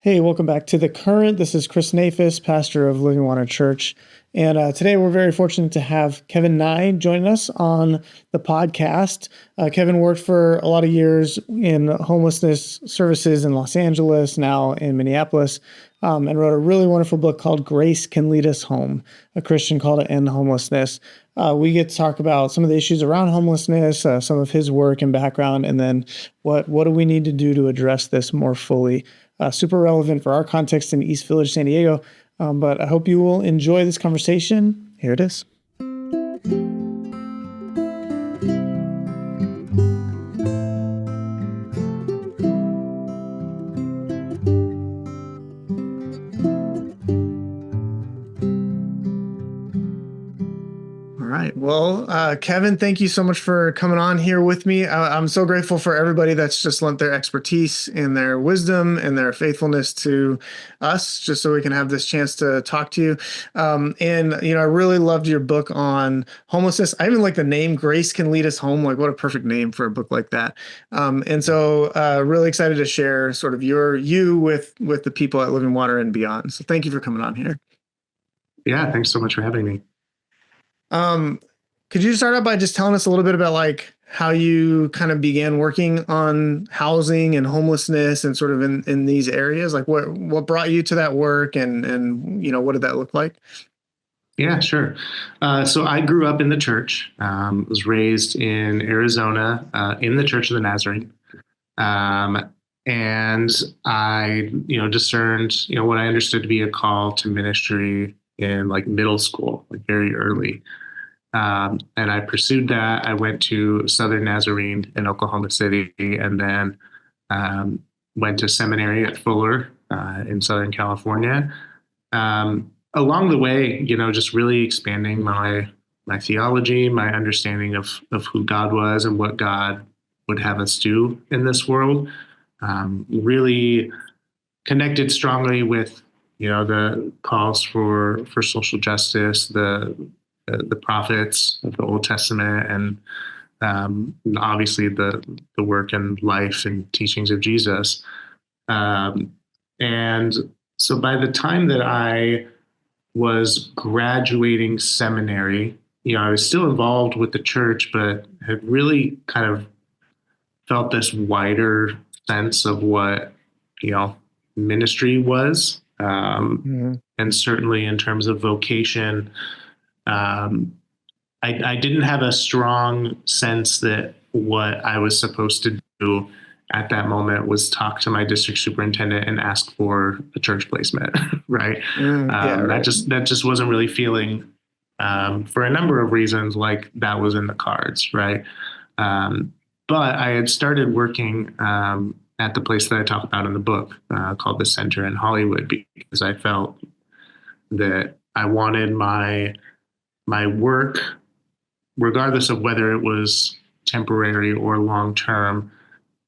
Hey, welcome back to The Current. This is Chris Nafis, pastor of Living Water Church. And today we're very fortunate to have Kevin Nye join us on the podcast. Kevin worked for a lot of years in homelessness services in Los Angeles, now in Minneapolis, and wrote a really wonderful book called Grace Can Lead Us Home, a Christian call to end homelessness. We get to talk about some of the issues around homelessness, some of his work and background, and then what do we need to do to address this more fully. Super relevant for our context in East Village, San Diego. But I hope you will enjoy this conversation. Here it is. All right. Well, Kevin, thank you so much for coming on here with me. I'm so grateful for everybody that's just lent their expertise and their wisdom and their faithfulness to us, just so we can have this chance to talk to you. I really loved your book on homelessness. I even like the name Grace Can Lead Us Home. Like, what a perfect name for a book like that. Really excited to share sort of you with the people at Living Water and beyond. So thank you for coming on here. Yeah, thanks so much for having me. Could you start out by just telling us a little bit about like how you kind of began working on housing and homelessness and sort of in these areas? Like what brought you to that work and what did that look like? Yeah, sure. So I grew up in the church, was raised in Arizona, in the Church of the Nazarene. And I, discerned, what I understood to be a call to ministry in like middle school, like very early. And I pursued that. I went to Southern Nazarene in Oklahoma City, and then went to seminary at Fuller in Southern California. Along the way, just really expanding my theology, my understanding of who God was and what God would have us do in this world. Really connected strongly with the calls for social justice, the prophets of the Old Testament, and obviously the work and life and teachings of Jesus. And so by the time that I was graduating seminary, I was still involved with the church, but had really kind of felt this wider sense of what, ministry was. And certainly in terms of vocation, I didn't have a strong sense that what I was supposed to do at that moment was talk to my district superintendent and ask for a church placement, right? Right. That just wasn't really feeling, for a number of reasons, like that was in the cards, right? But I had started working at the place that I talk about in the book, called the Center in Hollywood, because I felt that I wanted my work, regardless of whether it was temporary or long-term,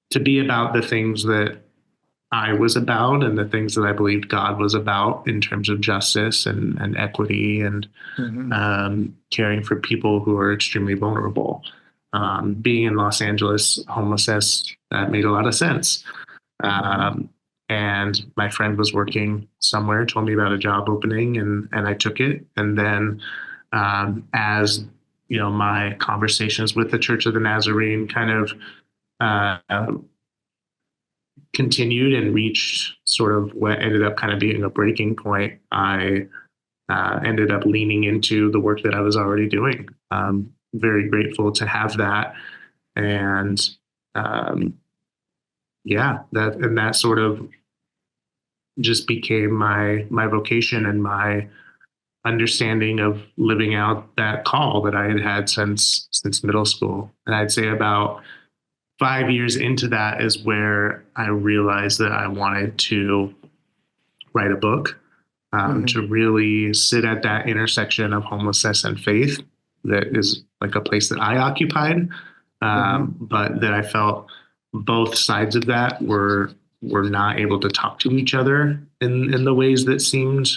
to be about the things that I was about and the things that I believed God was about in terms of justice and equity and caring for people who are extremely vulnerable. Being in Los Angeles, homelessness, that made a lot of sense. And my friend was working somewhere, told me about a job opening, and I took it. And then as my conversations with the Church of the Nazarene kind of continued and reached sort of what ended up kind of being a breaking point, I ended up leaning into the work that I was already doing. Very grateful to have that. And that sort of just became my vocation and my understanding of living out that call that I had had since middle school. And I'd say about 5 years into that is where I realized that I wanted to write a book, to really sit at that intersection of homelessness and faith. That is like a place that I occupied, but that I felt both sides of that were not able to talk to each other in the ways that seemed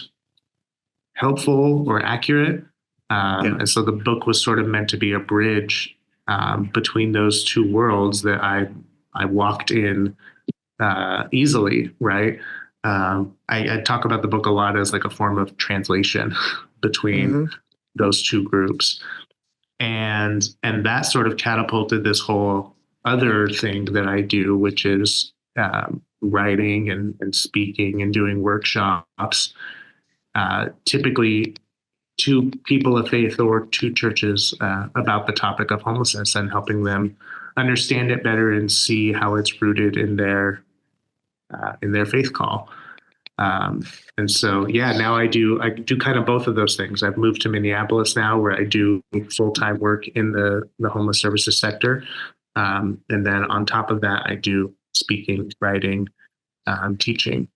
helpful or accurate. And so the book was sort of meant to be a bridge between those two worlds that I walked in easily, right? I talk about the book a lot as like a form of translation between Mm-hmm. those two groups. And that sort of catapulted this whole other thing that I do, which is writing and speaking and doing workshops, typically to people of faith or to churches about the topic of homelessness and helping them understand it better and see how it's rooted in their faith call. And so, yeah, now I do kind of both of those things. I've moved to Minneapolis now, where I do full-time work in the homeless services sector. And then on top of that, I do speaking, writing, teaching.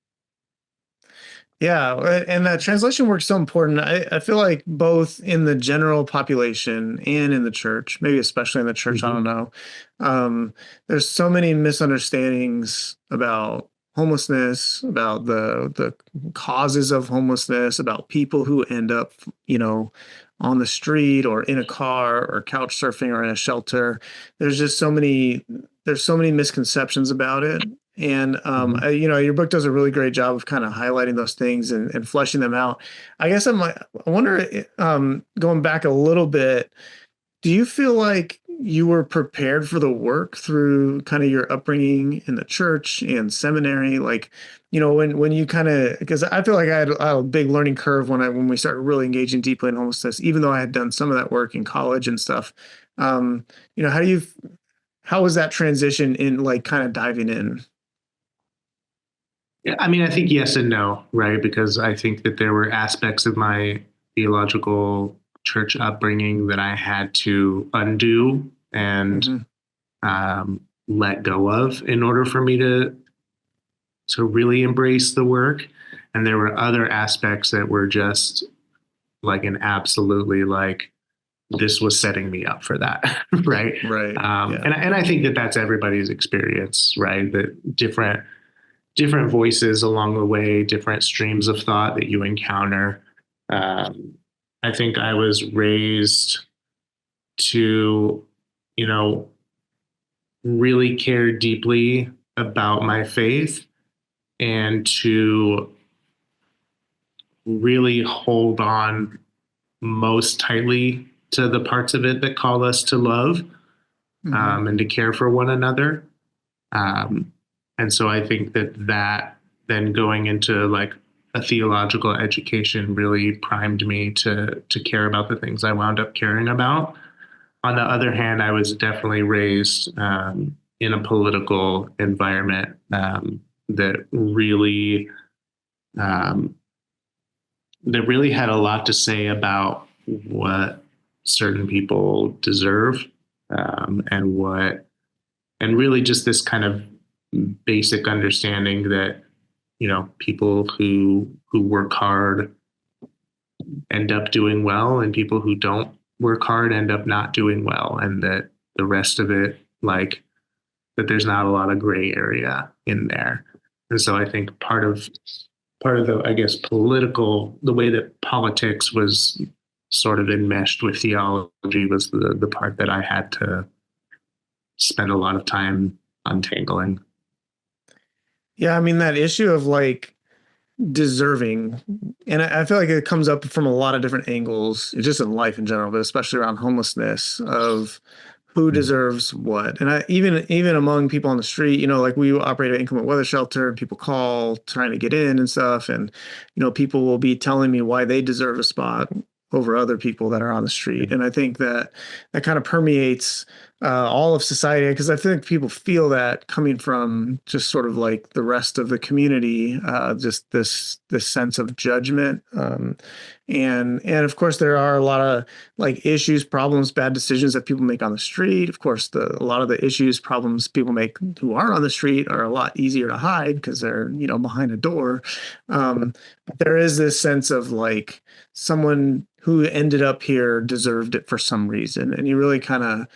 Yeah, and that translation work's so important. I feel like both in the general population and in the church, maybe especially in the church, I Mm-hmm. don't know. There's so many misunderstandings about homelessness, about the causes of homelessness, about people who end up, on the street or in a car or couch surfing or in a shelter. There's just there's so many misconceptions about it. And Mm-hmm. your book does a really great job of kind of highlighting those things and fleshing them out. I guess I wonder, going back a little bit, do you feel like you were prepared for the work through kind of your upbringing in the church and seminary? Like, when you kind of, because I feel like I had a big learning curve when we started really engaging deeply in homelessness, even though I had done some of that work in college and stuff. Um, how was that transition in, like, kind of diving in? Yeah, I mean, I think yes and no, right? Because I think that there were aspects of my theological church upbringing that I had to undo and Mhm. let go of in order for me to really embrace the work. And there were other aspects that were just like an absolutely like this was setting me up for that, right? Right. Yeah. And I think that that's everybody's experience, right? That different voices along the way, different streams of thought that you encounter. Um, I think I was raised to, you know, really care deeply about my faith and to really hold on most tightly to the parts of it that call us to love Hmm. and to care for one another. Um, and so I think that then going into like a theological education really primed me to care about the things I wound up caring about. On the other hand, I was definitely raised in a political environment that really um, that really had a lot to say about what certain people deserve and really just this kind of basic understanding that people who work hard end up doing well and people who don't work hard end up not doing well, and that the rest of it, like, that there's not a lot of gray area in there. And so I think part of the, I guess, the way that politics was sort of enmeshed with theology was the part that I had to spend a lot of time untangling. Yeah. I mean, that issue of like deserving, and I feel like it comes up from a lot of different angles, just in life in general, but especially around homelessness, of who deserves what. And even among people on the street, like we operate an inclement weather shelter and people call trying to get in and stuff. And, people will be telling me why they deserve a spot over other people that are on the street. And I think that kind of permeates all of society, because I think people feel that coming from just sort of like the rest of the community, just this sense of judgment. And of course there are a lot of like issues, problems, bad decisions that people make on the street. Of course, a lot of the issues, problems people make who are on the street are a lot easier to hide because they're behind a door. But there is this sense of like someone who ended up here deserved it for some reason, and you really kind of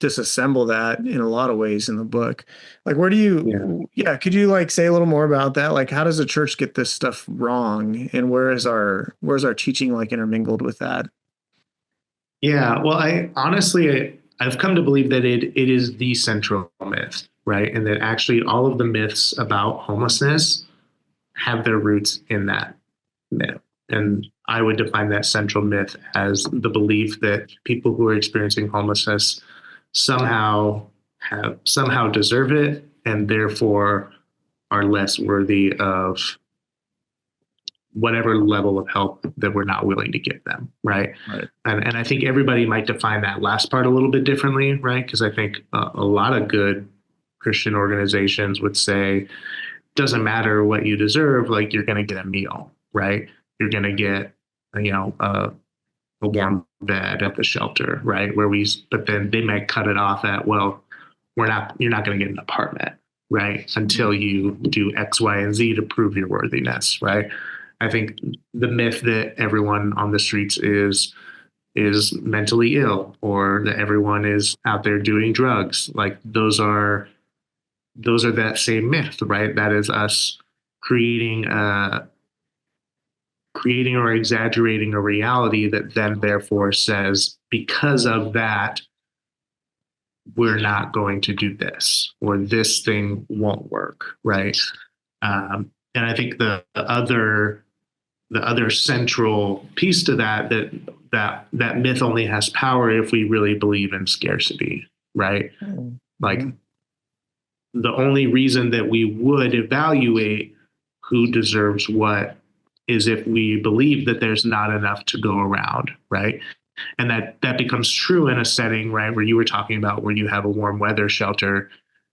disassemble that in a lot of ways in the book. Like, where do Yeah. yeah, could you like say a little more about that? Like, how does the church get this stuff wrong, and where's our teaching like intermingled with that? Yeah. Well, I've come to believe that it is the central myth, right? And that actually all of the myths about homelessness have their roots in that myth. And I would define that central myth as the belief that people who are experiencing homelessness somehow deserve it and therefore are less worthy of whatever level of help that we're not willing to give them, right? And I think everybody might define that last part a little bit differently, right? Because I think a lot of good Christian organizations would say, doesn't matter what you deserve, like you're going to get a meal, right? You're going to get, a warm bed at the shelter, right? But then they might cut it off at, well, you're not going to get an apartment, right? Until you do X, Y, and Z to prove your worthiness, right? I think the myth that everyone on the streets is mentally ill, or that everyone is out there doing drugs, like those are that same myth, right? That is us creating or exaggerating a reality that then therefore says, because of that, we're not going to do this, or this thing won't work, right? And I think the other central piece to that myth only has power if we really believe in scarcity, right? Mm-hmm. Like the only reason that we would evaluate who deserves what is if we believe that there's not enough to go around, right? And that becomes true in a setting, right, where you were talking about where you have a warm weather shelter,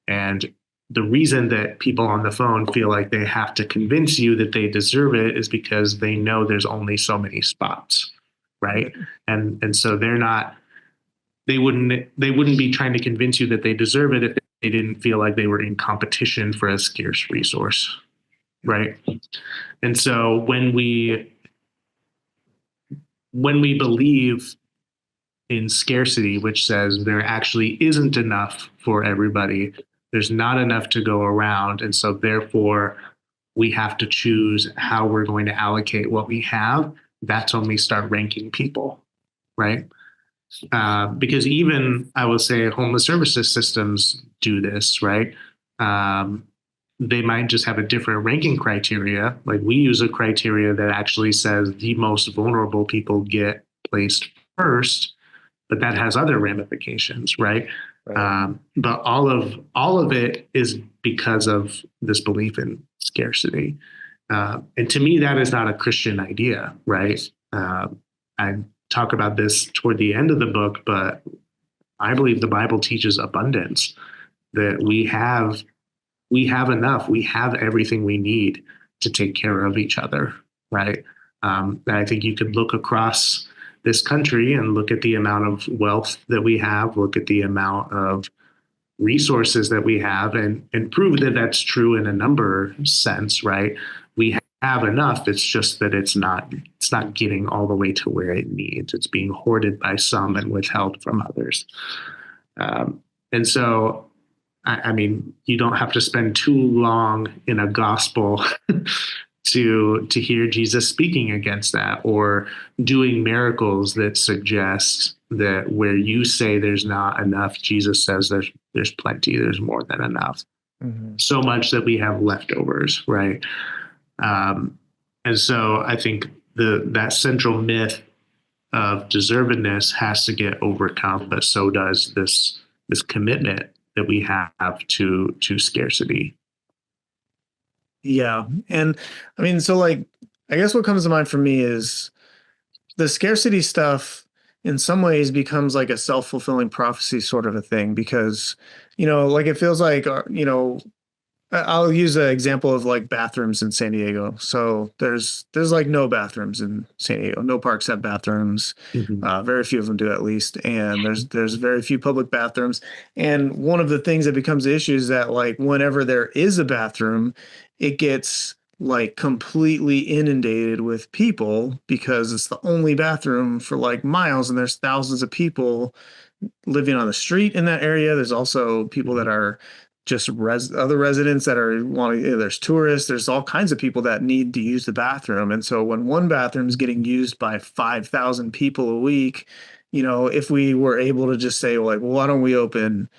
and the reason that people on the phone feel like they have to convince you that they deserve it is because they know there's only so many spots, right? And so they wouldn't be trying to convince you that they deserve it if they didn't feel like they were in competition for a scarce resource, right? And so when we believe in scarcity, which says there actually isn't enough for everybody, there's not enough to go around, and so therefore we have to choose how we're going to allocate what we have, that's when we start ranking people, right? Because even, I will say, homeless services systems do this, right? They might just have a different ranking criteria. Like we use a criteria that actually says the most vulnerable people get placed first, but that has other ramifications, right? But all of it is because of this belief in scarcity. And to me, that is not a Christian idea, right? I talk about this toward the end of the book, but I believe the Bible teaches abundance, that we have enough, we have everything we need to take care of each other, right? And I think you could look across this country and look at the amount of wealth that we have, look at the amount of resources that we have, and prove that that's true in a number sense, right? We have enough. It's just that it's not getting all the way to where it needs. It's being hoarded by some and withheld from others. And so, I mean, you don't have to spend too long in a gospel to hear Jesus speaking against that, or doing miracles that suggest that where you say there's not enough, Jesus says there's plenty, there's more than enough. Mm-hmm. So much that we have leftovers, right? And so I think that central myth of deservedness has to get overcome, but so does this commitment that we have to scarcity. Yeah. And I mean, so like, I guess what comes to mind for me is the scarcity stuff in some ways becomes like a self-fulfilling prophecy sort of a thing, because, like it feels like, I'll use an example of like bathrooms in San Diego. So there's like no bathrooms in San Diego. No parks have bathrooms. Mm-hmm. Very few of them do, at least. And there's very few public bathrooms. And one of the things that becomes the issue is that like whenever there is a bathroom, it gets like completely inundated with people because it's the only bathroom for like miles, and there's thousands of people living on the street in that area. There's also people that are just other residents that are there's tourists, there's all kinds of people that need to use the bathroom. And so when one bathroom is getting used by 5,000 people a week, if we were able to just say like, well, why don't we open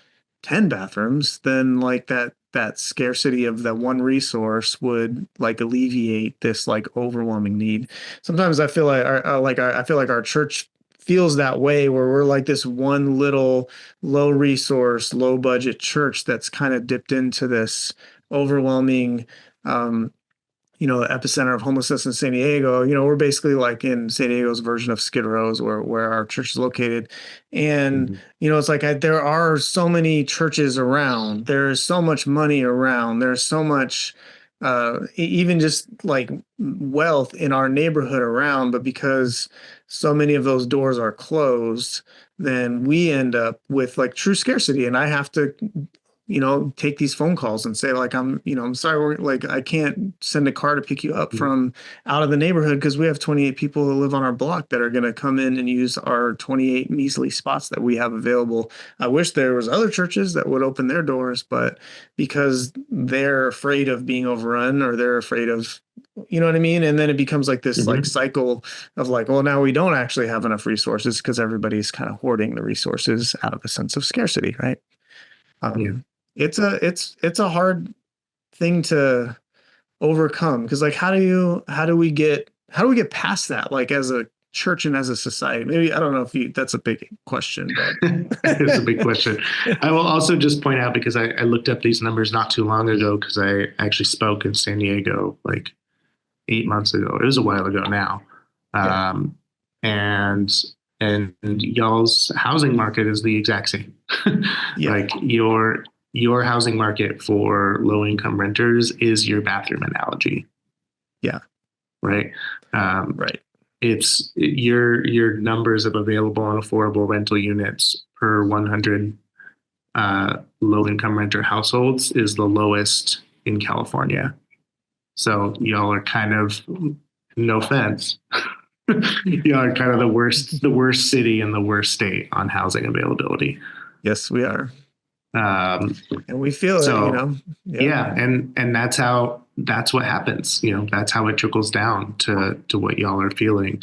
10 bathrooms, then like that scarcity of that one resource would like alleviate this like overwhelming need. Sometimes I feel like I feel like our church feels that way, where we're like this one little low resource, low budget church that's kind of dipped into this overwhelming epicenter of homelessness in San Diego. We're basically like in San Diego's version of Skid Row's, where our church is located. And, Mhm. it's like there are so many churches around. There's so much money around. There's so much, even just like wealth in our neighborhood around. But because so many of those doors are closed, then we end up with like true scarcity. And I have to take these phone calls and say like, I'm sorry, like I can't send a car to pick you up from out of the neighborhood because we have 28 people who live on our block that are going to come in and use our 28 measly spots that we have available. I wish there was other churches that would open their doors, but because they're afraid of being overrun, or they're afraid of, you know what I mean? And then it becomes like this like cycle of like, well, now we don't actually have enough resources because everybody's kind of hoarding the resources out of a sense of scarcity, right? Yeah. It's a hard thing to overcome, because like how do we get past that, like as a church and as a society? Maybe, I don't know if that's a big question, but It's a big question. I will also just point out, because I looked up these numbers not too long ago, because I actually spoke in San Diego like 8 months ago. It was a while ago now. Yeah. And y'all's housing market is the exact same. Yeah. Like your housing market for low income renters is your bathroom analogy. Yeah. Right. Right. It's your numbers of available and affordable rental units per 100 low income renter households is the lowest in California. So y'all are kind of, no offense, y'all are kind of the worst city in the worst state on housing availability. Yes, we are. And we feel so, it, Yeah. And that's what happens. That's how it trickles down to what y'all are feeling.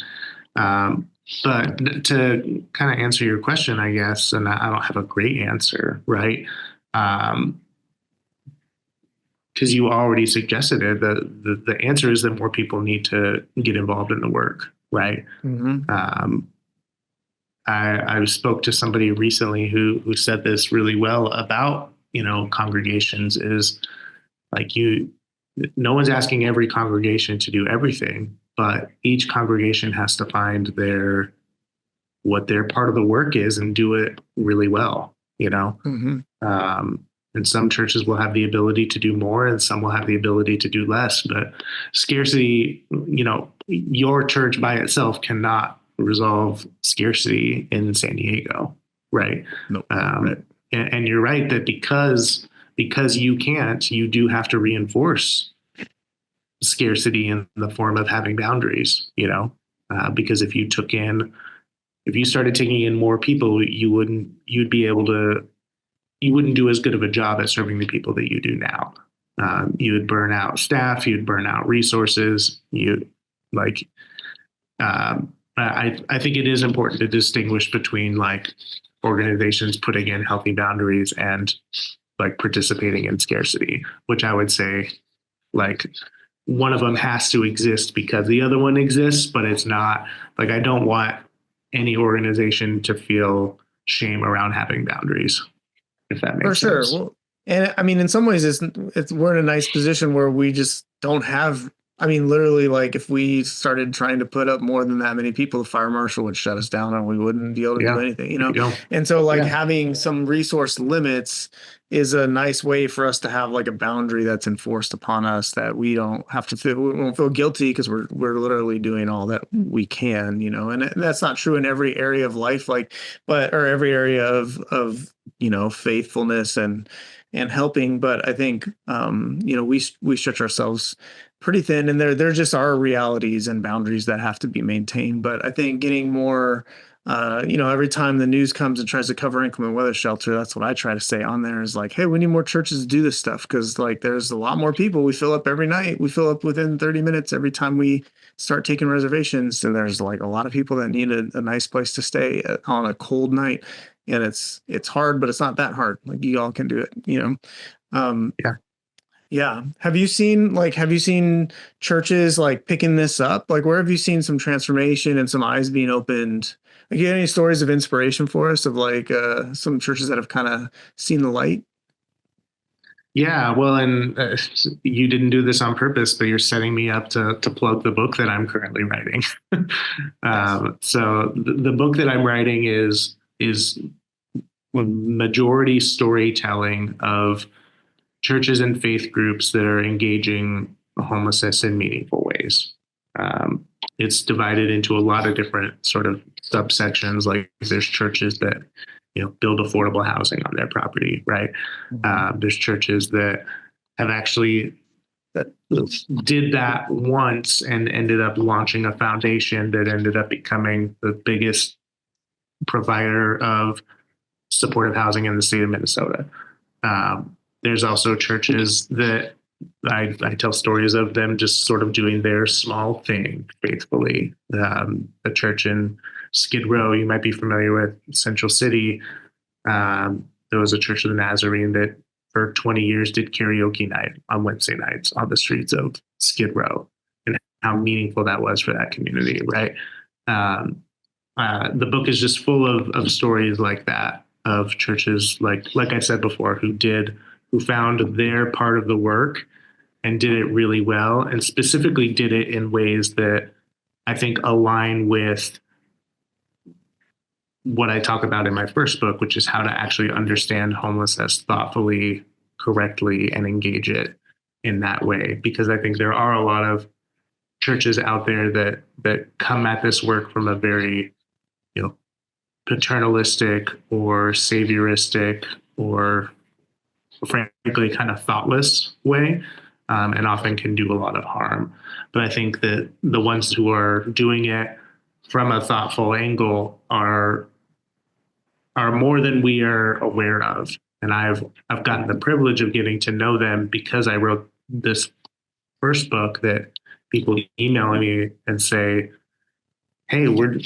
But to kind of answer your question, I guess, and I don't have a great answer, right? Because you already suggested it, the answer is that more people need to get involved in the work, right? Mm-hmm. I spoke to somebody recently who said this really well about, congregations, is like, no one's asking every congregation to do everything, but each congregation has to find what their part of the work is and do it really well, Mm-hmm. And some churches will have the ability to do more, and some will have the ability to do less. But scarcity, your church by itself cannot resolve scarcity in San Diego, right? Nope. Right. And you're right that because you can't, you do have to reinforce scarcity in the form of having boundaries, because if you started taking in more people, you wouldn't do as good of a job at serving the people that you do now. You would burn out staff, you'd burn out resources. I think it is important to distinguish between like organizations putting in healthy boundaries and like participating in scarcity, which I would say like one of them has to exist because the other one exists, but it's not like, I don't want any organization to feel shame around having boundaries, if that makes sense. For sure. Well, and I mean, in some ways we're in a nice position where we just don't have, I mean, literally, like if we started trying to put up more than that many people, the fire marshal would shut us down and we wouldn't be able to do anything, And so like having some resource limits is a nice way for us to have like a boundary that's enforced upon us, that we don't have to feel, we won't feel guilty because we're literally doing all that we can, and that's not true in every area of life, or every area of faithfulness and helping. But I think, we stretch ourselves pretty thin, and there just are realities and boundaries that have to be maintained. But I think getting more, every time the news comes and tries to cover inclement weather shelter, that's what I try to say on there is like, hey, we need more churches to do this stuff, because like there's a lot more people. We fill up every night. We fill up within 30 minutes every time we start taking reservations. And there's like a lot of people that need a nice place to stay on a cold night. and it's hard, but it's not that hard. Like you all can do it, you know. Um, Yeah. yeah. Have you seen churches like picking this up? Like where have you seen some transformation and some eyes being opened? Like you have any stories of inspiration for us of like some churches that have kind of seen the light? Yeah, well, and you didn't do this on purpose, but you're setting me up to plug the book that I'm currently writing. Yes. So the book that I'm writing is majority storytelling of churches and faith groups that are engaging homelessness in meaningful ways. Um, it's divided into a lot of different sort of subsections. Like there's churches that build affordable housing on their property, right? There's churches that have actually that did that once and ended up launching a foundation that ended up becoming the biggest provider of supportive housing in the state of Minnesota. There's also churches that I tell stories of them just sort of doing their small thing faithfully. A church in Skid Row, you might be familiar with, Central City. There was a Church of the Nazarene that for 20 years did karaoke night on Wednesday nights on the streets of Skid Row, and how meaningful that was for that community, right? The book is just full of stories like that, of churches like I said before, who found their part of the work and did it really well, and specifically did it in ways that I think align with what I talk about in my first book, which is how to actually understand homelessness thoughtfully, correctly, and engage it in that way. Because I think there are a lot of churches out there that come at this work from a very, paternalistic or savioristic or frankly kind of thoughtless way, and often can do a lot of harm. But I think that the ones who are doing it from a thoughtful angle are more than we are aware of. And I've gotten the privilege of getting to know them because I wrote this first book, that people email me and say, "Hey, we're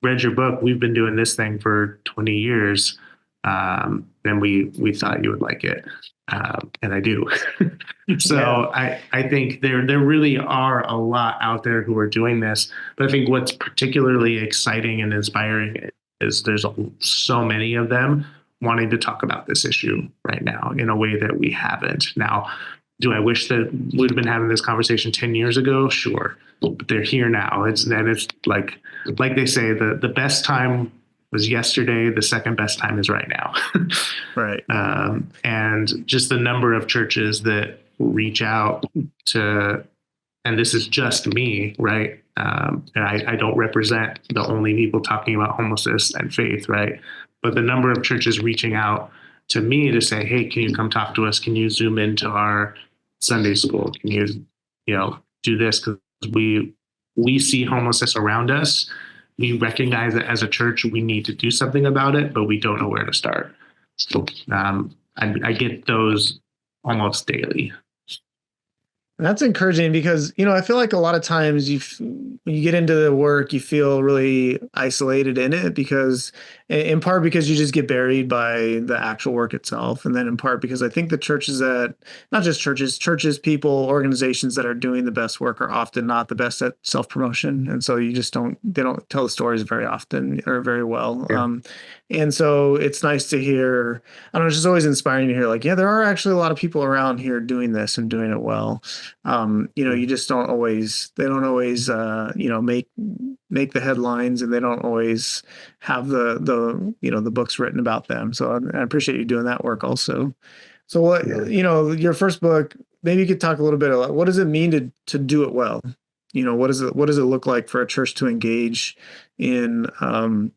read your book. We've been doing this thing for 20 years. And we thought you would like it." And I do. So yeah. I think there really are a lot out there who are doing this. But I think what's particularly exciting and inspiring is there's so many of them wanting to talk about this issue right now in a way that we haven't. Now, do I wish that we'd have been having this conversation 10 years ago? Sure. But they're here now. It's like they say, the best time was yesterday. The second best time is right now. Right. And just the number of churches that reach out to, and this is just me, right? And I don't represent the only people talking about homelessness and faith, right? But the number of churches reaching out to me to say, "Hey, can you come talk to us? Can you zoom into our Sunday school? Can you, do this?" Because we see homelessness around us. We recognize that as a church, we need to do something about it, but we don't know where to start. So I get those almost daily. And that's encouraging because, I feel like a lot of times when you get into the work, you feel really isolated in it because in part because you just get buried by the actual work itself. And then in part because I think the churches not just churches, people, organizations that are doing the best work are often not the best at self-promotion. And so they don't tell the stories very often or very well. Yeah. And so it's nice to hear, I don't know, it's just always inspiring to hear like, yeah, there are actually a lot of people around here doing this and doing it well. You just they don't always, make the headlines, and they don't always have the books written about them. So I appreciate you doing that work also. So what, your first book, maybe you could talk a little bit about what does it mean to do it well? What does it look like for a church to engage in, homeless?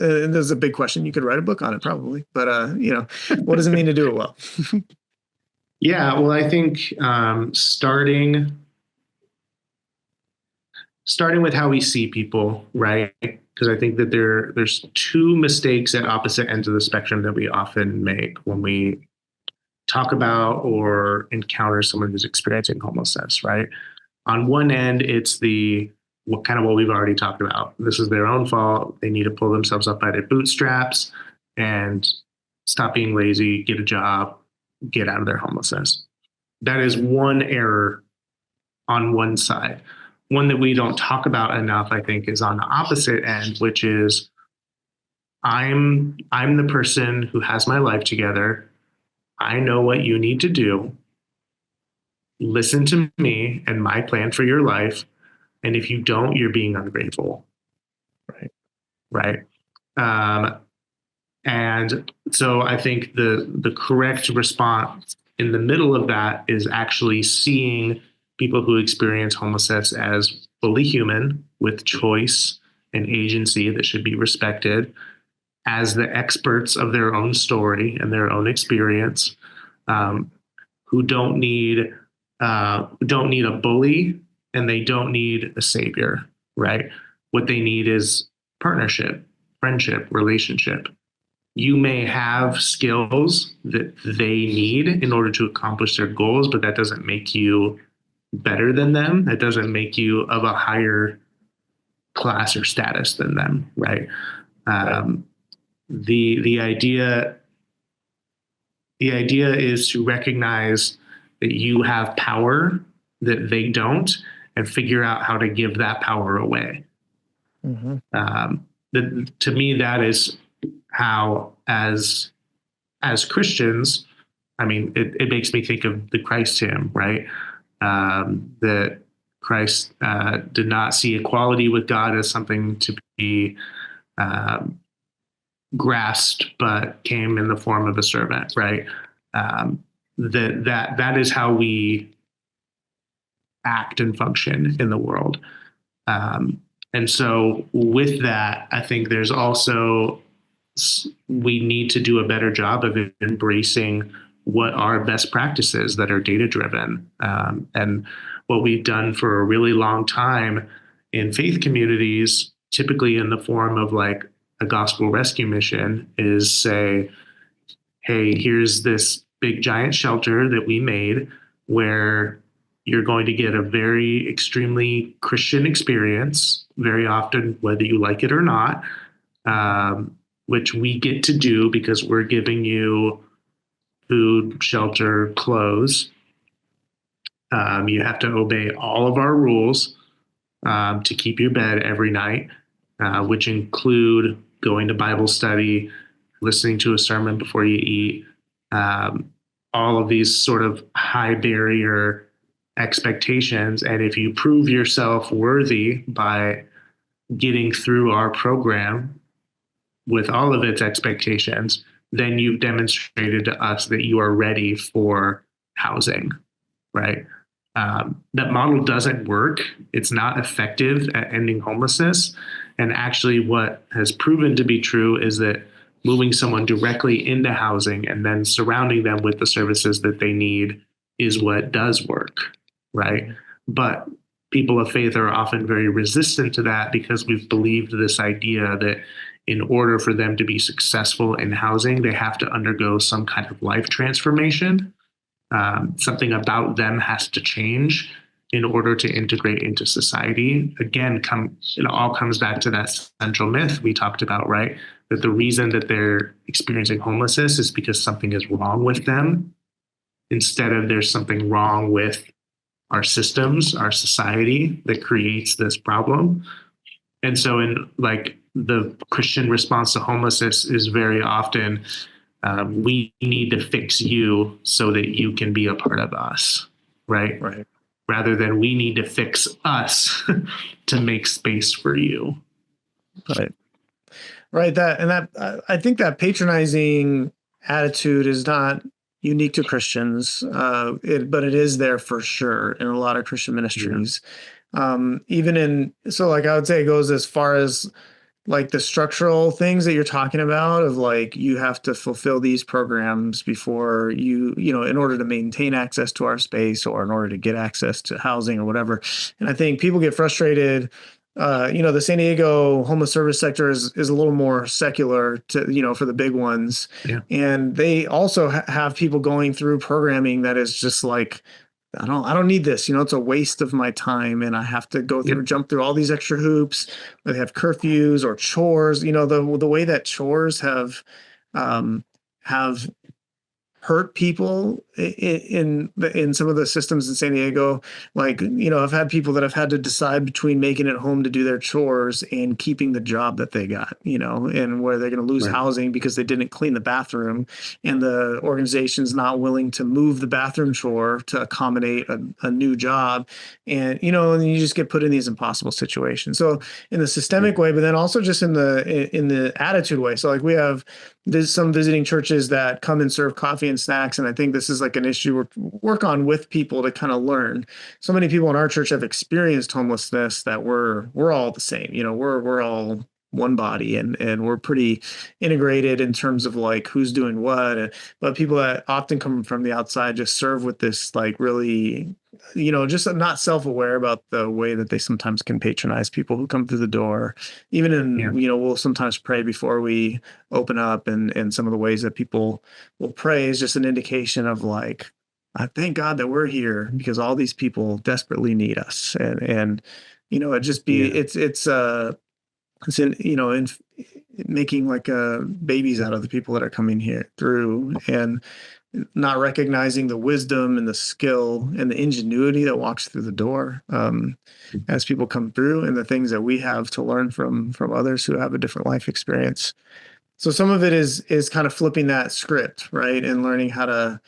And there's a big question. You could write a book on it probably, but what does it mean to do it well? Yeah, well, I think starting with how we see people, right? Because I think that there's two mistakes at opposite ends of the spectrum that we often make when we talk about or encounter someone who's experiencing homelessness, right? On one end, it's the what we've already talked about. This is their own fault. They need to pull themselves up by their bootstraps and stop being lazy, get a job, get out of their homelessness. That is one error on one side. One that we don't talk about enough, I think, is on the opposite end, which is I'm the person who has my life together. I know what you need to do. Listen to me and my plan for your life. And if you don't, you're being ungrateful. Right. Right. And so I think the correct response in the middle of that is actually seeing people who experience homelessness as fully human with choice and agency that should be respected, as the experts of their own story and their own experience, who don't need a bully and they don't need a savior, right? What they need is partnership, friendship, relationship. You may have skills that they need in order to accomplish their goals, but that doesn't make you better than them. That doesn't make you of a higher class or status than them, right? The idea is to recognize that you have power that they don't, and figure out how to give that power away. To me, that is how, as Christians, I mean, it makes me think of the Christ hymn, right? That Christ did not see equality with God as something to be grasped, but came in the form of a servant, right? That is how we act and function in the world. And so with that, I think there's also, we need to do a better job of embracing what are best practices that are data driven. And what we've done for a really long time in faith communities, typically in the form of like a gospel rescue mission, is say, hey, here's this big giant shelter that we made where you're going to get a very extremely Christian experience, very often, whether you like it or not, which we get to do because we're giving you food, shelter, clothes. You have to obey all of our rules to keep your bed every night, which include going to Bible study, listening to a sermon before you eat, all of these sort of high barrier expectations. And if you prove yourself worthy by getting through our program with all of its expectations, then you've demonstrated to us that you are ready for housing, right? That model doesn't work. It's not effective at ending homelessness. And actually what has proven to be true is that moving someone directly into housing and then surrounding them with the services that they need is what does work, right? But people of faith are often very resistant to that because we've believed this idea that in order for them to be successful in housing, they have to undergo some kind of life transformation. Something about them has to change in order to integrate into society. Again, it all comes back to that central myth we talked about, right? That the reason that they're experiencing homelessness is because something is wrong with them, instead of there's something wrong with our systems, our society that creates this problem. And so in like the Christian response to homelessness is very often, we need to fix you so that you can be a part of us, right? Right. Rather than we need to fix us to make space for you. Right. Right. I think that patronizing attitude is not unique to Christians, but it is there for sure in a lot of Christian ministries. Yeah. So I would say it goes as far as like the structural things that you're talking about of like, you have to fulfill these programs before in order to maintain access to our space or in order to get access to housing or whatever. And I think people get frustrated. The San Diego homeless service sector is a little more secular for the big ones. Yeah. And they also have people going through programming that is just like, I don't need this. It's a waste of my time, and I have to go through, jump through all these extra hoops. They have curfews or chores. The way that chores have hurt people in some of the systems in San Diego. Like, I've had people that have had to decide between making it home to do their chores and keeping the job that they got, and where they're going to lose housing because they didn't clean the bathroom, and the organization's not willing to move the bathroom chore to accommodate a new job. And, and you just get put in these impossible situations. So in the systemic way, but then also just in the attitude way. So like there's some visiting churches that come and serve coffee and snacks. And I think this is like an issue we work on with people to kind of learn. So many people in our church have experienced homelessness that we're all the same. We're all one body, and we're pretty integrated in terms of like who's doing what. But people that often come from the outside just serve with this like really, just not self-aware about the way that they sometimes can patronize people who come through the door. Even we'll sometimes pray before we open up, and some of the ways that people will pray is just an indication of like, I thank God that we're here because all these people desperately need us. And it just be, it's in making like babies out of the people that are coming here through, and not recognizing the wisdom and the skill and the ingenuity that walks through the door as people come through, and the things that we have to learn from others who have a different life experience. So some of it is kind of flipping that script, right? And learning how to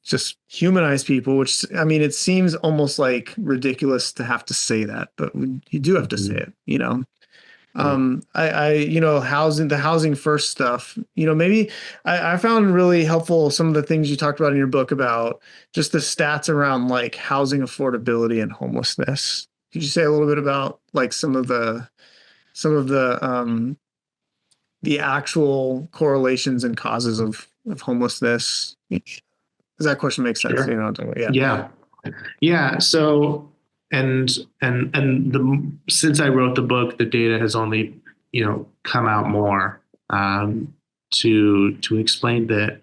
just humanize people, which, I mean, it seems almost like ridiculous to have to say that, but you do have to say it, the housing first stuff, maybe I found really helpful some of the things you talked about in your book about just the stats around like housing affordability and homelessness. Could you say a little bit about like some of the actual correlations and causes of homelessness? Does that question make sense? Sure. Yeah. So, since I wrote the book, the data has only, come out more to explain that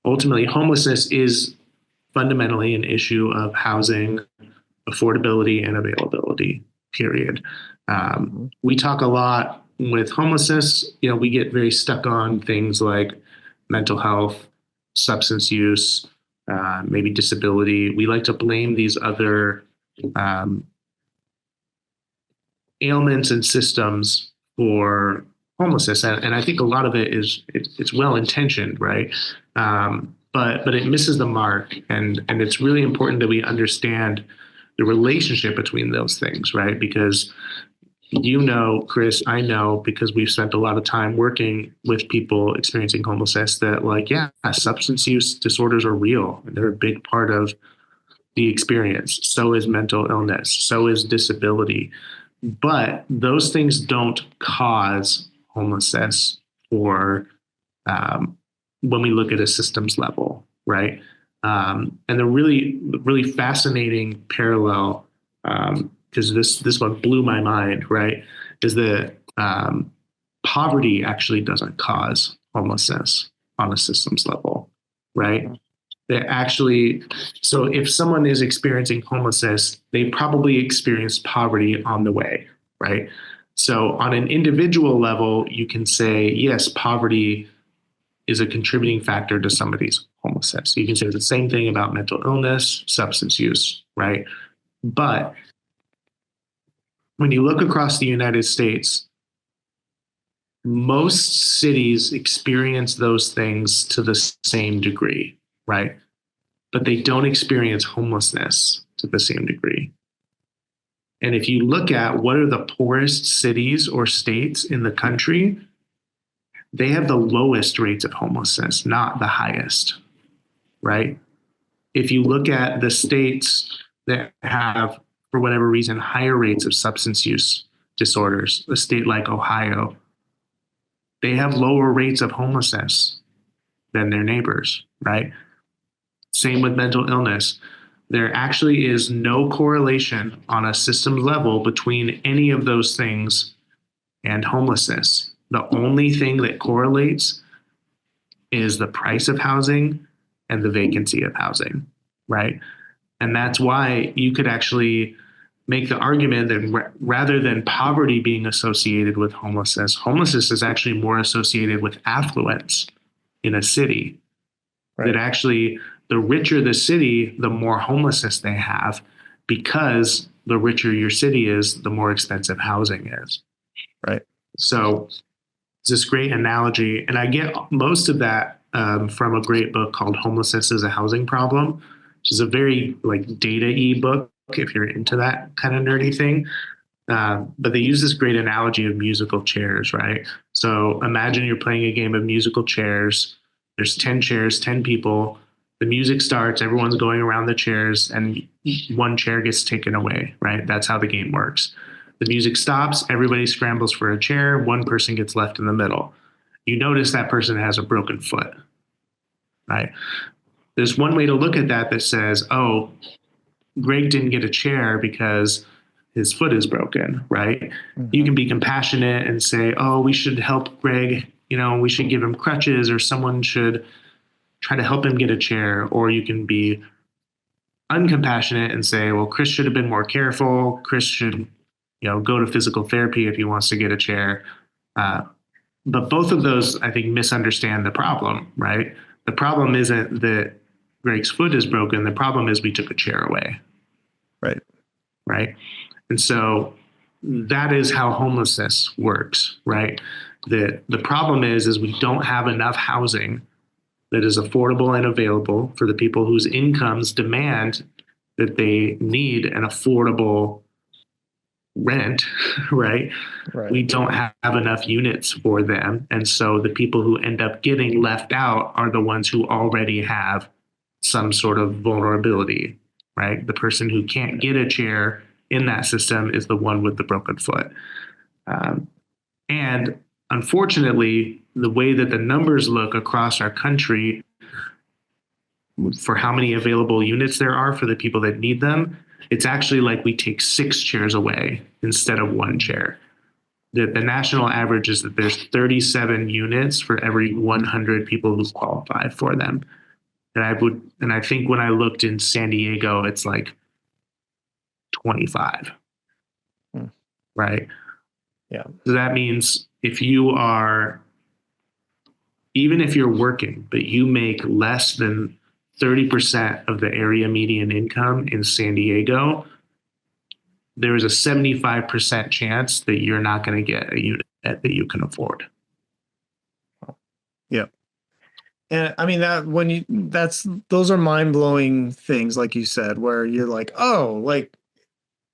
ultimately homelessness is fundamentally an issue of housing affordability and availability, period. We talk a lot with homelessness, we get very stuck on things like mental health, substance use, maybe disability. We like to blame these other ailments and systems for homelessness, and I think a lot of it is it's well intentioned, right? But it misses the mark, and it's really important that we understand the relationship between those things, right? Because Chris, I know, because we've spent a lot of time working with people experiencing homelessness, that substance use disorders are real, and they're a big part of the experience. So is mental illness, so is disability. But those things don't cause homelessness or when we look at a systems level, right? And the really, really fascinating parallel, because this one blew my mind, right, is that poverty actually doesn't cause homelessness on a systems level, right? So if someone is experiencing homelessness, they probably experienced poverty on the way, right? So on an individual level, you can say, yes, poverty is a contributing factor to somebody's homelessness. So you can say the same thing about mental illness, substance use, right? But when you look across the United States, most cities experience those things to the same degree, right? But they don't experience homelessness to the same degree. And if you look at what are the poorest cities or states in the country, they have the lowest rates of homelessness, not the highest, right? If you look at the states that have, for whatever reason, higher rates of substance use disorders, a state like Ohio, they have lower rates of homelessness than their neighbors, right? Same with mental illness. There actually is no correlation on a system level between any of those things and homelessness. The only thing that correlates is the price of housing and the vacancy of housing, right? And that's why you could actually make the argument that rather than poverty being associated with homelessness, homelessness is actually more associated with affluence in a city. Right. That actually, the richer the city, the more homelessness they have, because the richer your city is, the more expensive housing is. Right. So it's this great analogy. And I get most of that from a great book called Homelessness is a Housing Problem, which is a very like data-y book if you're into that kind of nerdy thing. But they use this great analogy of musical chairs, right? So imagine you're playing a game of musical chairs. There's 10 chairs, 10 people. The music starts, everyone's going around the chairs, and one chair gets taken away, right? That's how the game works. The music stops, everybody scrambles for a chair, one person gets left in the middle. You notice that person has a broken foot, right? There's one way to look at that says, oh, Greg didn't get a chair because his foot is broken, right? Mm-hmm. You can be compassionate and say, oh, we should help Greg. We should give him crutches, or someone should try to help him get a chair. Or you can be uncompassionate and say, well, Chris should have been more careful. Chris should, go to physical therapy if he wants to get a chair. But both of those, I think, misunderstand the problem, right? The problem isn't that Greg's foot is broken. The problem is we took a chair away. Right. Right. And so that is how homelessness works, right? The problem is we don't have enough housing that is affordable and available for the people whose incomes demand that they need an affordable rent, right? We don't have enough units for them. And so the people who end up getting left out are the ones who already have some sort of vulnerability, right? The person who can't get a chair in that system is the one with the broken foot. And unfortunately, the way that the numbers look across our country for how many available units there are for the people that need them, it's actually like we take 6 chairs away instead of 1 chair. The national average is that there's 37 units for every 100 people who qualify for them. And I think when I looked in San Diego, it's like 25, right? Yeah. So that means even if you're working, but you make less than 30% of the area median income in San Diego, there is a 75% chance that you're not going to get a unit that you can afford. Yeah. And I mean those are mind-blowing things, like you said, where you're like, oh, like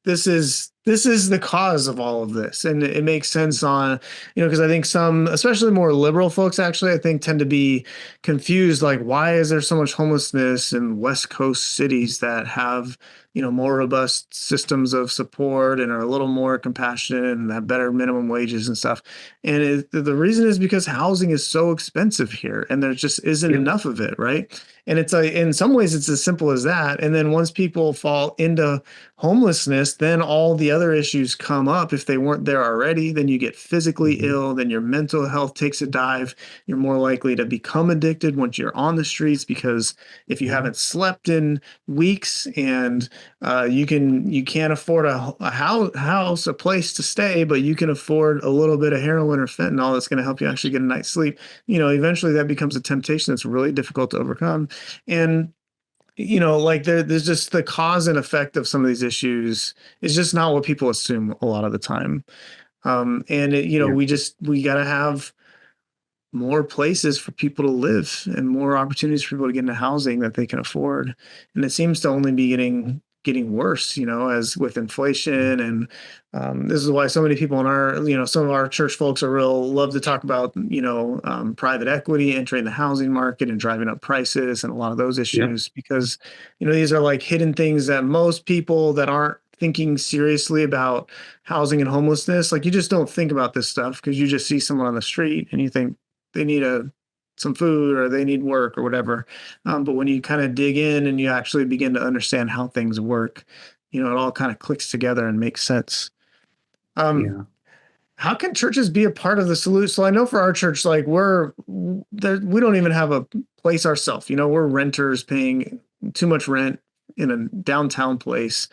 this is the cause of all of this. And it makes sense on, because I think some, especially more liberal folks, actually, I think tend to be confused. Like, why is there so much homelessness in West Coast cities that have, more robust systems of support and are a little more compassionate and have better minimum wages and stuff? And the reason is because housing is so expensive here and there just isn't enough of it, right? And it's in some ways it's as simple as that. And then once people fall into homelessness, then all the other issues come up. If they weren't there already, then you get physically ill, then your mental health takes a dive. You're more likely to become addicted once you're on the streets, because if you haven't slept in weeks and you can't afford a house, a place to stay, but you can afford a little bit of heroin or fentanyl that's going to help you actually get a night's sleep. Eventually that becomes a temptation that's really difficult to overcome. And like there's just the cause and effect of some of these issues is just not what people assume a lot of the time. We got to have more places for people to live and more opportunities for people to get into housing that they can afford. And it seems to only be getting worse, as with inflation. And this is why so many people in our, some of our church folks love to talk about, private equity entering the housing market and driving up prices and a lot of those issues, because, these are like hidden things that most people that aren't thinking seriously about housing and homelessness, like you just don't think about this stuff because you just see someone on the street and you think they need some food or they need work or whatever. But when you kind of dig in and you actually begin to understand how things work, it all kind of clicks together and makes sense. How can churches be a part of the solution? So I know for our church, like we don't even have a place ourselves. We're renters paying too much rent in a downtown place.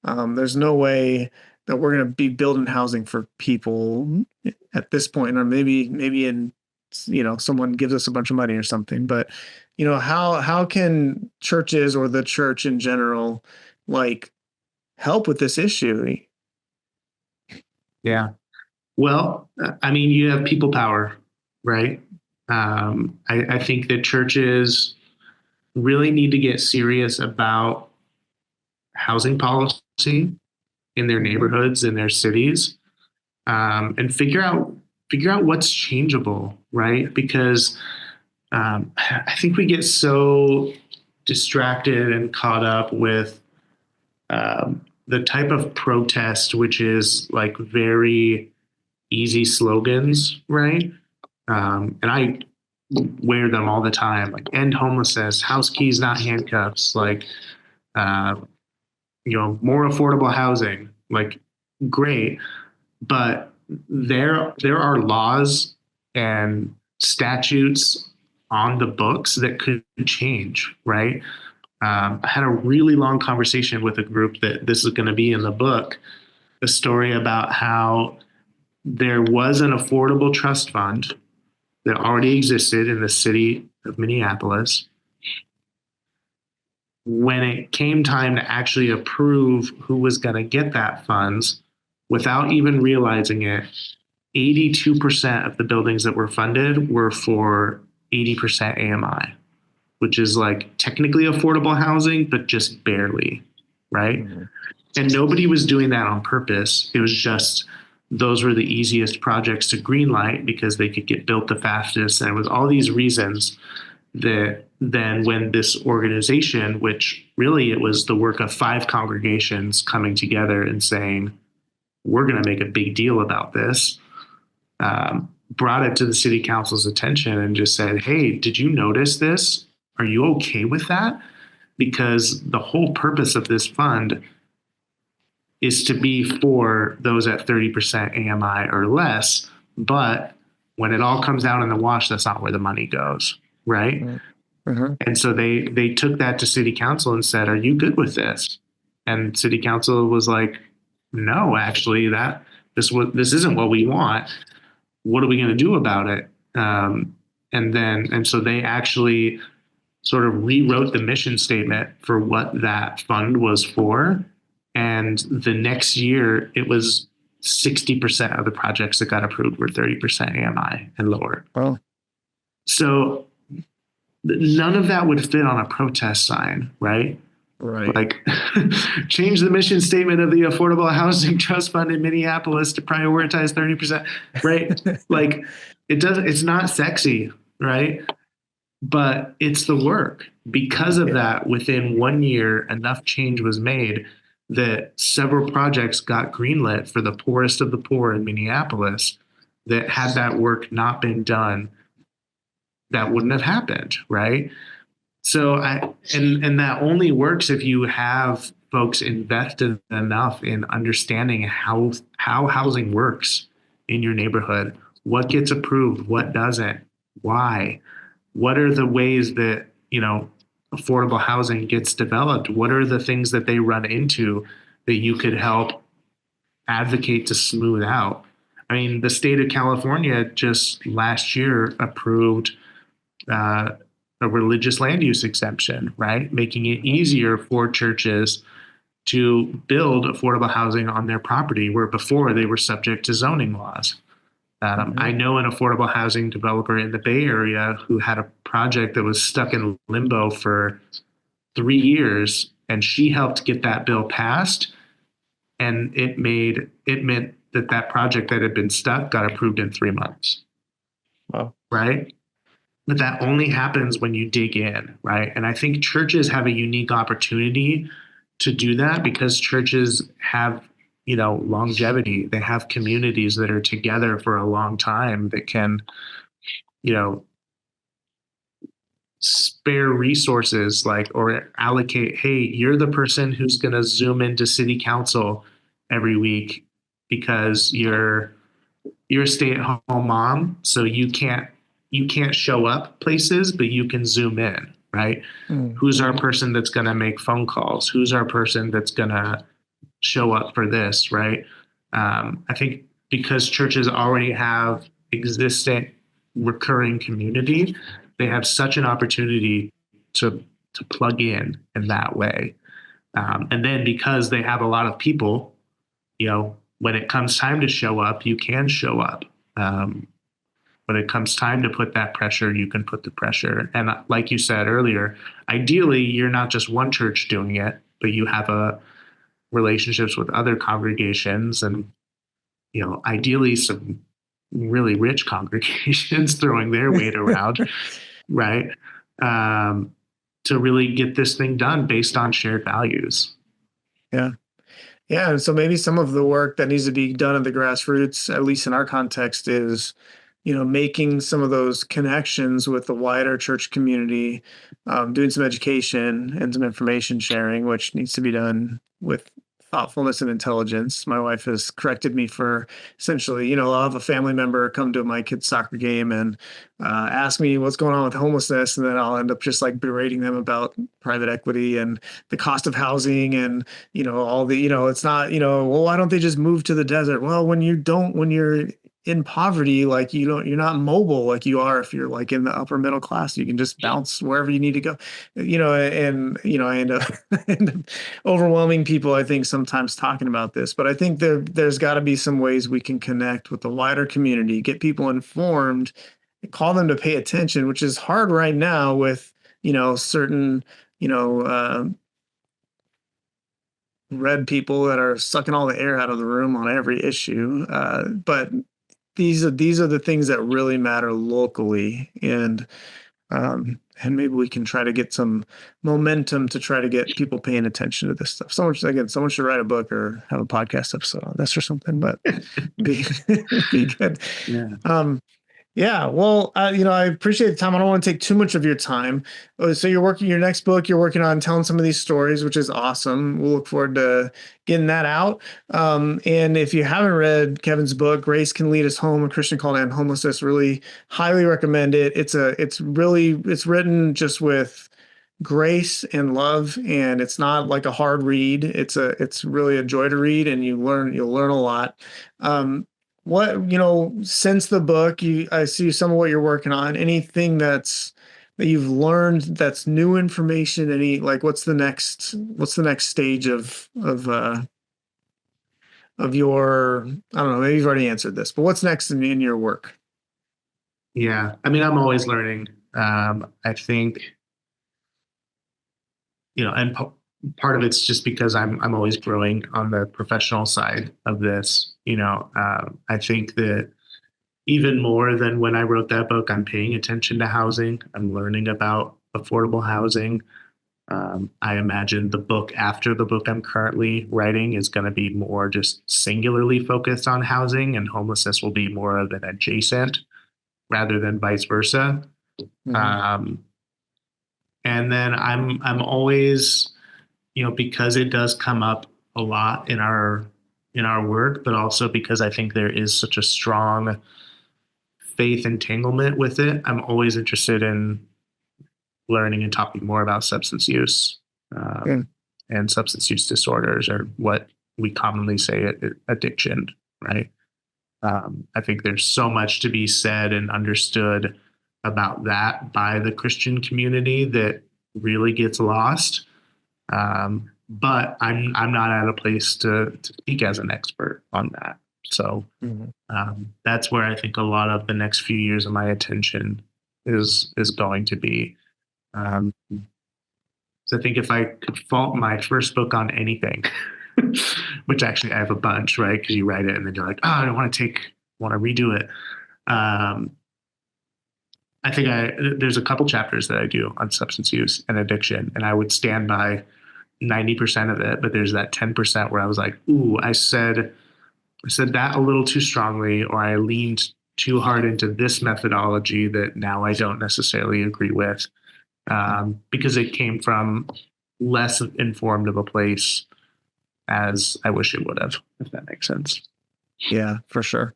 There's no way that we're going to be building housing for people at this point, or maybe in, someone gives us a bunch of money or something. But, how can churches or the church in general, like, help with this issue? Yeah. Well, I mean, you have people power, right? I think that churches really need to get serious about housing policy in their neighborhoods, in their cities, and figure out what's changeable, right? Because I think we get so distracted and caught up with the type of protest, which is like very easy slogans, right? And I wear them all the time, like end homelessness, house keys, not handcuffs, like, more affordable housing, like great. But there are laws and statutes on the books that could change, right? I had a really long conversation with a group that this is going to be in the book, a story about how there was an affordable trust fund that already existed in the city of Minneapolis. When it came time to actually approve who was going to get that funds, without even realizing it, 82% of the buildings that were funded were for 80% AMI, which is like technically affordable housing, but just barely, right? Mm-hmm. And nobody was doing that on purpose. It was just those were the easiest projects to greenlight because they could get built the fastest. And it was all these reasons that then when this organization, which really it was the work of 5 congregations coming together and saying, we're going to make a big deal about this, brought it to the city council's attention and just said, hey, did you notice this? Are you okay with that? Because the whole purpose of this fund is to be for those at 30% AMI or less. But when it all comes out in the wash, that's not where the money goes, right? Mm-hmm. And so they took that to city council and said, are you good with this? And city council was like, no, actually, this isn't what we want. What are we going to do about it? And so they actually sort of rewrote the mission statement for what that fund was for. And the next year, it was 60% of the projects that got approved were 30% AMI and lower. Oh. So none of that would fit on a protest sign, right? Right. Like change the mission statement of the Affordable Housing Trust Fund in Minneapolis to prioritize 30%, right? Like it's not sexy, right? But it's the work. Because of that, within 1 year, enough change was made that several projects got greenlit for the poorest of the poor in Minneapolis that had that work not been done, that wouldn't have happened, right? So and that only works if you have folks invested enough in understanding how housing works in your neighborhood, what gets approved, what doesn't, why, what are the ways that, affordable housing gets developed, what are the things that they run into that you could help advocate to smooth out. I mean, the state of California just last year approved a religious land use exemption, right? Making it easier for churches to build affordable housing on their property where before they were subject to zoning laws. I know an affordable housing developer in the Bay Area who had a project that was stuck in limbo for 3 years, and she helped get that bill passed. And it meant that project that had been stuck got approved in 3 months. Wow. Right? But that only happens when you dig in, right? And I think churches have a unique opportunity to do that because churches have, longevity. They have communities that are together for a long time that can, spare resources or allocate, hey, you're the person who's going to Zoom into city council every week because you're a stay-at-home mom, so you can't show up places, but you can Zoom in, right? Mm. Who's our person that's going to make phone calls? Who's our person that's going to show up for this, right? I think because churches already have existing recurring community, they have such an opportunity to plug in that way. And then because they have a lot of people, when it comes time to show up, you can show up. When it comes time to put that pressure, you can put the pressure. And like you said earlier, ideally, you're not just one church doing it, but you have relationships with other congregations and, ideally some really rich congregations throwing their weight around, right? To really get this thing done based on shared values. Yeah. Yeah. And so maybe some of the work that needs to be done at the grassroots, at least in our context, is, making some of those connections with the wider church community, doing some education and some information sharing, which needs to be done with thoughtfulness and intelligence. My wife has corrected me for essentially, I'll have a family member come to my kid's soccer game and ask me what's going on with homelessness. And then I'll end up just like berating them about private equity and the cost of housing and, all the, it's not, well, why don't they just move to the desert? Well, when you're in poverty, like you're not mobile like you are if you're like in the upper middle class. You can just bounce wherever you need to go, and I end up, end up overwhelming people, I think, sometimes talking about this. But I think there's got to be some ways we can connect with the wider community, get people informed, call them to pay attention, which is hard right now with certain red people that are sucking all the air out of the room on every issue. But these are the things that really matter locally, and maybe we can try to get some momentum to try to get people paying attention to this stuff. Someone should write a book or have a podcast episode on this or something, but be good. Yeah. Yeah, well, I appreciate the time. I don't want to take too much of your time. So you're working your next book. You're working on telling some of these stories, which is awesome. We'll look forward to getting that out. And if you haven't read Kevin's book, "Grace Can Lead Us Home: A Christian Call to End Homelessness," really highly recommend it. It's written just with grace and love, and it's not like a hard read. It's really a joy to read, and you'll learn a lot. Since the book, I see some of what you're working on. Anything that you've learned that's new information? What's the next stage of your, I don't know, maybe you've already answered this, but what's next in your work? Yeah. I mean, I'm always learning. I think, and part of it's just because I'm always growing on the professional side of this. I think that even more than when I wrote that book, I'm paying attention to housing. I'm learning about affordable housing. I imagine the book after the book I'm currently writing is going to be more just singularly focused on housing, and homelessness will be more of an adjacent rather than vice versa. Mm-hmm. And then I'm always, because it does come up a lot in our work, but also because I think there is such a strong faith entanglement with it, I'm always interested in learning and talking more about substance use and substance use disorders, or what we commonly say addiction, right? I think there's so much to be said and understood about that by the Christian community that really gets lost. But I'm not at a place to speak as an expert on that. So that's where I think a lot of the next few years of my attention is going to be. So I think if I could fault my first book on anything, which actually I have a bunch, right? Because you write it and then you're like, oh, I don't want to redo it. I think there's a couple chapters that I do on substance use and addiction, and I would stand by 90% of it, but there's that 10% where I was like, ooh, I said that a little too strongly, or I leaned too hard into this methodology that now I don't necessarily agree with, because it came from less informed of a place as I wish it would have, if that makes sense. Yeah, for sure.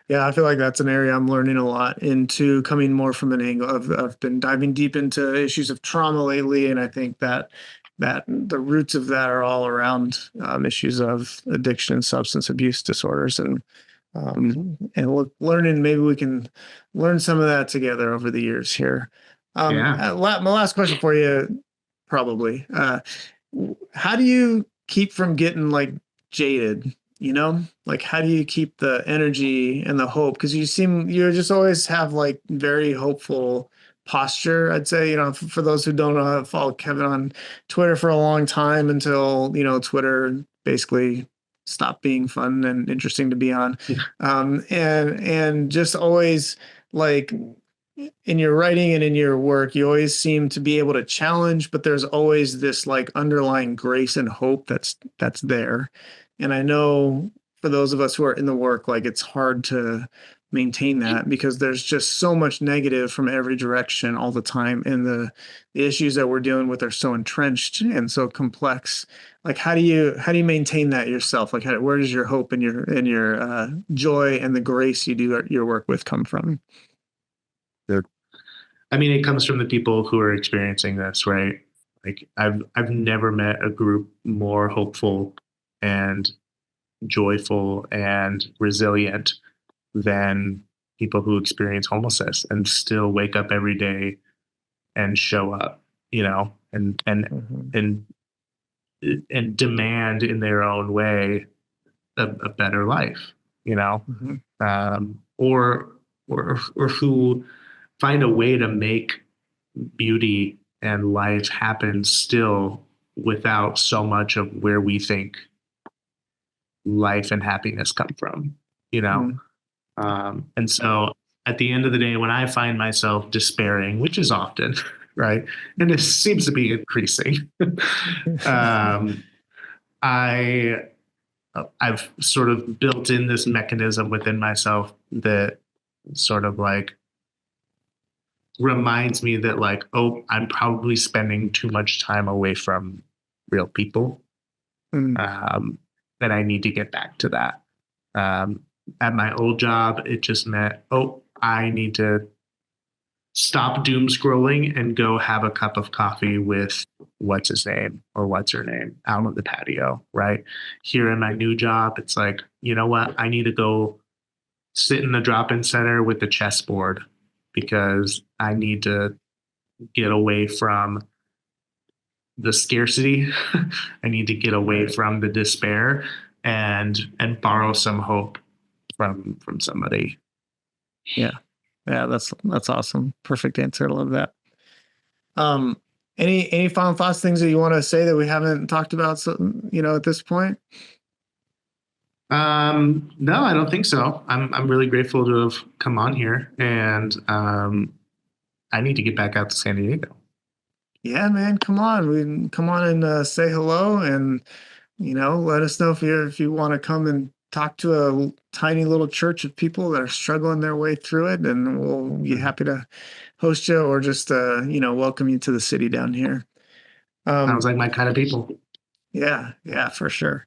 Yeah, I feel like that's an area I'm learning a lot into, coming more from an angle of I've been diving deep into issues of trauma lately, and I think that the roots of that are all around issues of addiction and substance abuse disorders, and learning, maybe we can learn some of that together over the years here. Yeah. My last question for you, probably, how do you keep from getting like jaded? Like, how do you keep the energy and the hope? Because you just always have like very hopeful posture, I'd say. For those who don't know, I've followed Kevin on Twitter for a long time, until Twitter basically stopped being fun and interesting to be on. And just always, like, in your writing and in your work, you always seem to be able to challenge, but there's always this like underlying grace and hope that's there. And I know for those of us who are in the work, like, it's hard to maintain that because there's just so much negative from every direction all the time, and the issues that we're dealing with are so entrenched and so complex. Like, how do you maintain that yourself? Like, where does your hope and your joy and the grace you do your work with come from? I mean, it comes from the people who are experiencing this, right? Like, I've never met a group more hopeful and joyful and resilient than people who experience homelessness and still wake up every day and show up, and demand in their own way a better life, or who find a way to make beauty and life happen still without so much of where we think life and happiness come from, and so at the end of the day, when I find myself despairing, which is often, right, and it seems to be increasing, I've sort of built in this mechanism within myself that sort of like reminds me that, like, oh, I'm probably spending too much time away from real people. That I need to get back to that. At my old job, it just meant, oh, I need to stop doom scrolling and go have a cup of coffee with what's his name or what's her name out on the patio, right? Here in my new job, it's like, you know what? I need to go sit in the drop-in center with the chessboard because I need to get away from the scarcity. I need to get away from the despair and borrow some hope from somebody. Yeah. That's awesome. Perfect answer. I love that. Any final thoughts, things that you want to say that we haven't talked about, at this point? No, I don't think so. I'm really grateful to have come on here, and I need to get back out to San Diego. Yeah, man, come on. Come on and say hello, and let us know if you want to come and talk to a tiny little church of people that are struggling their way through it, and we'll be happy to host you, or just welcome you to the city down here. Sounds like my kind of people. Yeah, for sure.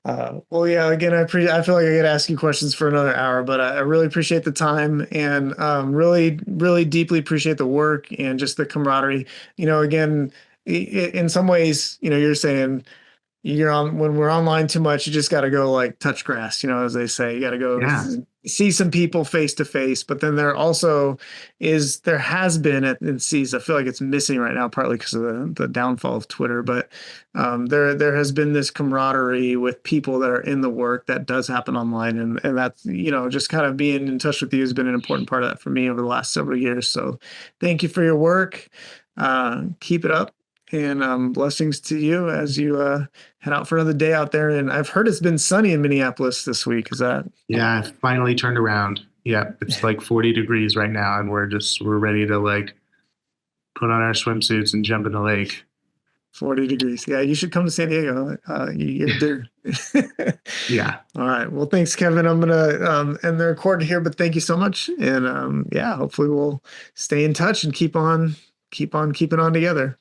Well, yeah, again, I feel like I could ask you questions for another hour, but I really appreciate the time, and really, really deeply appreciate the work and just the camaraderie. Again, in some ways, you're saying when we're online too much, you just got to go like touch grass, as they say. You got to go see some people face to face. But then there has been in C's, I feel like it's missing right now, partly because of the downfall of Twitter. But there has been this camaraderie with people that are in the work that does happen online, and that's just kind of being in touch with you has been an important part of that for me over the last several years. So thank you for your work. Keep it up. And blessings to you as you head out for another day out there. And I've heard it's been sunny in Minneapolis this week. Is that? Yeah, I finally turned around. Yeah, it's like 40 degrees right now, and we're ready to like put on our swimsuits and jump in the lake. 40 degrees. Yeah, you should come to San Diego. You're there. Yeah. All right. Well, thanks, Kevin. I'm gonna end the recording here, but thank you so much. And hopefully we'll stay in touch and keep on keeping on together.